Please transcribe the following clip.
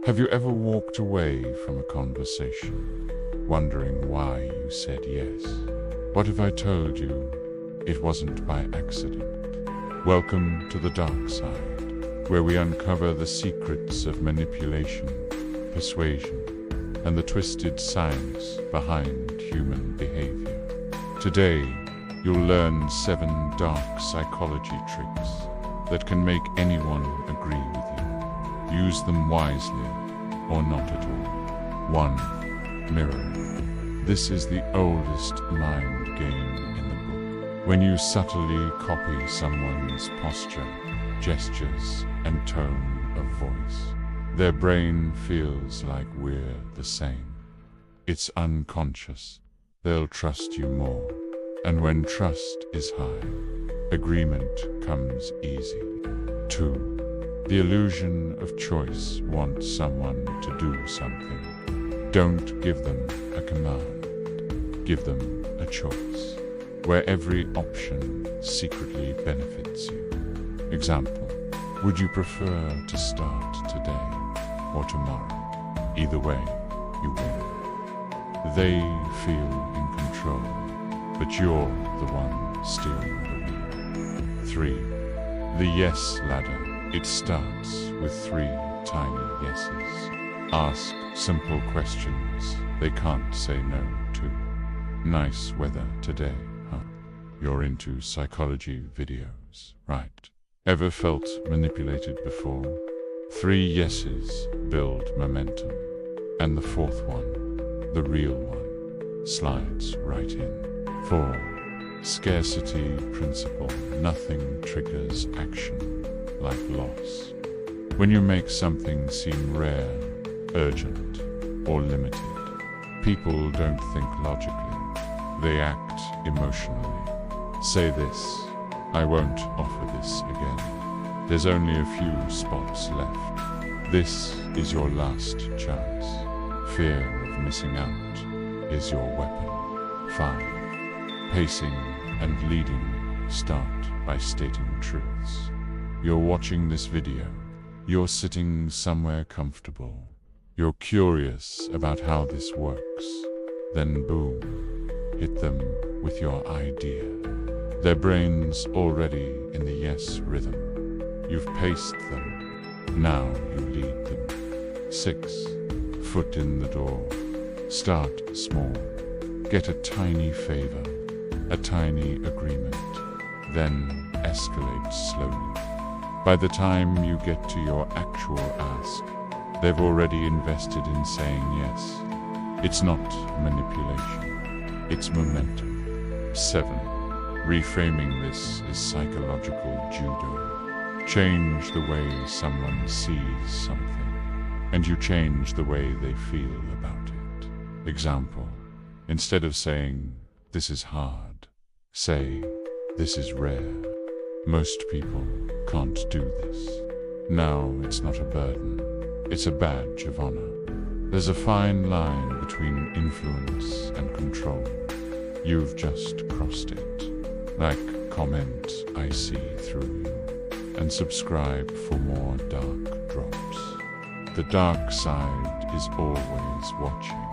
Have you ever walked away from a conversation, wondering why you said yes? What if I told you it wasn't by accident? Welcome to the dark side, where we uncover the secrets of manipulation, persuasion, and the twisted science behind human behavior. Today, you'll learn 7 dark psychology tricks that can make anyone agree with you. Use them wisely or not at all. 1. Mirroring. This is the oldest mind game in the book. When you subtly copy someone's posture, gestures, and tone of voice, their brain feels like we're the same. It's unconscious. They'll trust you more. And when trust is high, agreement comes easy. 2. The illusion of choice. Want someone to do something. Don't give them a command. Give them a choice, where every option secretly benefits you. Example: would you prefer to start today or tomorrow? Either way, you win. They feel in control, but you're the one steering the wheel. 3. The yes ladder. It starts with 3 tiny yeses. Ask simple questions they can't say no to. Nice weather today, huh? You're into psychology videos, right? Ever felt manipulated before? 3 yeses build momentum, and the 4th one, the real one, slides right in. 4. Scarcity principle. Nothing triggers action like loss. When you make something seem rare, urgent, or limited, people don't think logically. They act emotionally. Say this: I won't offer this again. There's only a few spots left. This is your last chance. Fear of missing out is your weapon. 5. Pacing and leading. Start by stating truths. You're watching this video. You're sitting somewhere comfortable. You're curious about how this works. Then boom, hit them with your idea. Their brain's already in the yes rhythm. You've paced them. Now you lead them. 6. Foot in the door. Start small. Get a tiny favor, a tiny agreement. Then escalate slowly. By the time you get to your actual ask, they've already invested in saying yes. It's not manipulation, it's momentum. 7. Reframing. This is psychological judo. Change the way someone sees something, and you change the way they feel about it. Example: instead of saying, "This is hard," say, "This is rare. Most people can't do this." Now it's not a burden, it's a badge of honor. There's a fine line between influence and control. You've just crossed it. Like, comment, I see through you, and subscribe for more dark drops. The dark side is always watching.